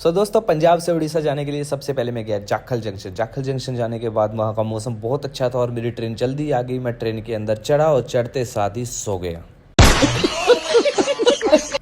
दोस्तों, पंजाब से उड़ीसा जाने के लिए सबसे पहले मैं गया जाखल जंक्शन। जाखल जंक्शन जाने के बाद वहाँ का मौसम बहुत अच्छा था और मेरी ट्रेन जल्दी आ गई। मैं ट्रेन के अंदर चढ़ा और चढ़ते साथ ही सो गया।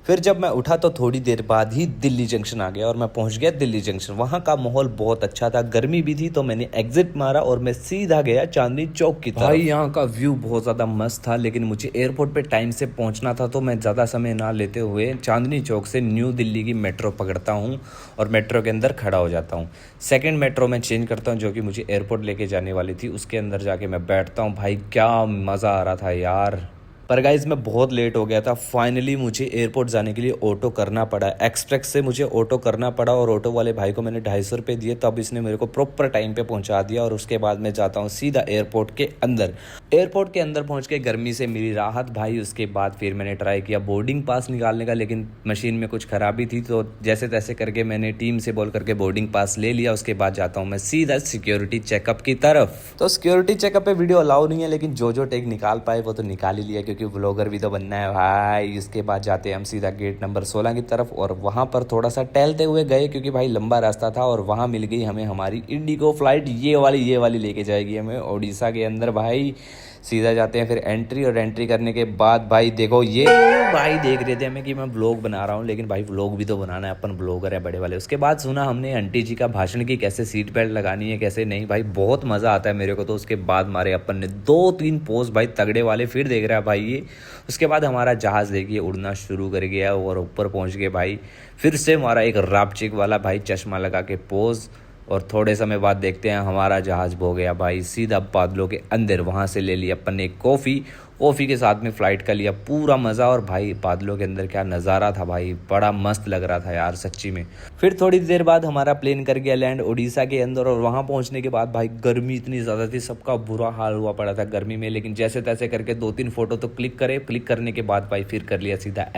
फिर जब मैं उठा तो थोड़ी देर बाद ही दिल्ली जंक्शन आ गया और मैं पहुंच गया दिल्ली जंक्शन। वहाँ का माहौल बहुत अच्छा था, गर्मी भी थी, तो मैंने एग्जिट मारा और मैं सीधा गया चांदनी चौक की तरफ। भाई यहाँ का व्यू बहुत ज़्यादा मस्त था, लेकिन मुझे एयरपोर्ट पे टाइम से पहुँचना था, तो मैं ज़्यादा समय ना लेते हुए चांदनी चौक से न्यू दिल्ली की मेट्रो पकड़ता हूँ और मेट्रो के अंदर खड़ा हो जाता हूँ। सेकेंड मेट्रो में चेंज करता हूँ जो कि मुझे एयरपोर्ट लेके जाने वाली थी, उसके अंदर जाके मैं बैठता हूँ। भाई क्या मज़ा आ रहा था यार। पर गाइज मैं बहुत लेट हो गया था। फाइनली मुझे एयरपोर्ट जाने के लिए ऑटो करना पड़ा। एक्सप्रेस से मुझे ऑटो करना पड़ा और ऑटो वाले भाई को मैंने 250 रुपये दिए, तब इसने मेरे को प्रॉपर टाइम पे पहुंचा दिया। और उसके बाद मैं जाता हूं सीधा एयरपोर्ट के अंदर। एयरपोर्ट के अंदर पहुंच के गर्मी से मिली राहत भाई। उसके बाद फिर मैंने ट्राई किया बोर्डिंग पास निकालने का, लेकिन मशीन में कुछ खराबी थी, तो जैसे तैसे करके मैंने टीम से बोल करके बोर्डिंग पास ले लिया। उसके बाद जाता हूँ मैं सीधा सिक्योरिटी चेकअप की तरफ। तो सिक्योरिटी चेकअप पे वीडियो अलाउ नहीं है, लेकिन जो टेक निकाल पाए वो तो निकाल ही लिया, क्योंकि व्लॉगर भी तो बनना है भाई। इसके बाद जाते हैं हम सीधा गेट नंबर 16 की तरफ और वहाँ पर थोड़ा सा टहलते हुए गए, क्योंकि भाई लंबा रास्ता था। और वहाँ मिल गई हमें हमारी इंडिगो फ्लाइट, ये वाली लेके जाएगी हमें उड़ीसा के अंदर। भाई सीधा जाते हैं फिर एंट्री, और एंट्री करने के बाद भाई देखो, ये भाई देख रहे थे हमें कि मैं व्लॉग बना रहा हूँ, लेकिन भाई व्लॉग भी तो बनाना है, अपन ब्लॉगर है बड़े वाले। उसके बाद सुना हमने आंटी जी का भाषण की कैसे सीट बेल्ट लगानी है कैसे नहीं। भाई बहुत मज़ा आता है मेरे को तो। उसके बाद मारे अपन ने 2-3 पोज भाई तगड़े वाले। फिर देख रहा है भाई ये। उसके बाद हमारा जहाज़ देखिए उड़ना शुरू कर गया और ऊपर पहुँच गए भाई। फिर से हमारा एक रापचिक वाला भाई चश्मा लगा के पोज, और थोड़े समय बाद देखते हैं हमारा जहाज़ हो गया भाई सीधा बादलों के अंदर। वहाँ से ले लिया अपन ने कॉफ़ी के साथ में फ़्लाइट का लिया पूरा मज़ा। और भाई बादलों के अंदर क्या नज़ारा था भाई, बड़ा मस्त लग रहा था यार सच्ची में। फिर थोड़ी देर बाद हमारा प्लेन कर गया लैंड उड़ीसा के अंदर, और वहाँ पहुँचने के बाद भाई गर्मी इतनी ज़्यादा थी, सबका बुरा हाल हुआ पड़ा था गर्मी में। लेकिन जैसे तैसे करके 2-3 फ़ोटो तो क्लिक करने के बाद भाई फिर कर लिया सीधा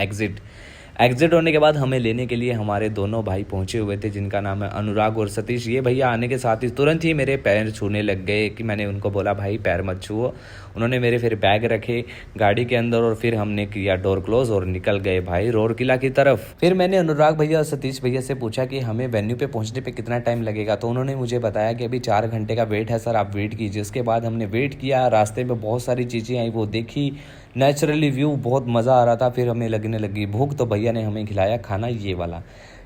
एग्जिट होने के बाद हमें लेने के लिए हमारे दोनों भाई पहुंचे हुए थे, जिनका नाम है अनुराग और सतीश। ये भैया आने के साथ ही तुरंत ही मेरे पैर छूने लग गए, कि मैंने उनको बोला भाई पैर मत छुओ। उन्होंने मेरे फिर बैग रखे गाड़ी के अंदर, और फिर हमने किया डोर क्लोज और निकल गए भाई रोरकिला की तरफ। फिर मैंने अनुराग भैया और सतीश भैया से पूछा कि हमें वेन्यू पे पहुंचने पे कितना टाइम लगेगा, तो उन्होंने मुझे बताया कि अभी 4 घंटे का वेट है सर, आप वेट कीजिए। उसके बाद हमने वेट किया, रास्ते में बहुत सारी चीज़ें आई वो देखी, नेचुरली व्यू बहुत मज़ा आ रहा था। फिर हमें लगने लगी भूख, तो भैया ने हमें खिलाया खाना, ये वाला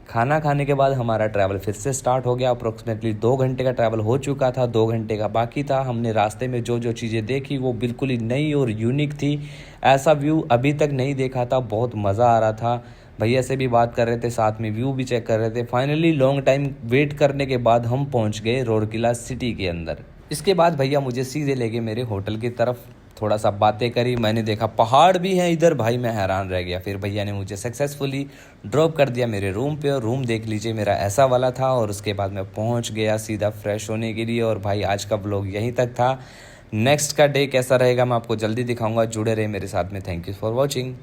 खाना। खाने के बाद हमारा ट्रैवल फिर से स्टार्ट हो गया। अप्रोक्सीमेटली 2 घंटे का ट्रैवल हो चुका था, 2 घंटे का बाकी था। हमने रास्ते में जो चीज़ें देखी वो बिल्कुल ही नई और यूनिक थी। ऐसा व्यू अभी तक नहीं देखा था, बहुत मज़ा आ रहा था। भैया से भी बात कर रहे थे, साथ में व्यू भी चेक कर रहे थे। फाइनली लॉन्ग टाइम वेट करने के बाद हम पहुँच गए रोरकिला सिटी के अंदर। इसके बाद भैया मुझे सीधे ले गए मेरे होटल की तरफ। थोड़ा सा बातें करी, मैंने देखा पहाड़ भी हैं इधर, भाई मैं हैरान रह गया। फिर भैया ने मुझे सक्सेसफुली ड्रॉप कर दिया मेरे रूम पे, और रूम देख लीजिए मेरा ऐसा वाला था। और उसके बाद मैं पहुंच गया सीधा फ्रेश होने के लिए। और भाई आज का व्लॉग यहीं तक था। नेक्स्ट का डे कैसा रहेगा मैं आपको जल्दी दिखाऊंगा, जुड़े रहे मेरे साथ में। Thank you for watching.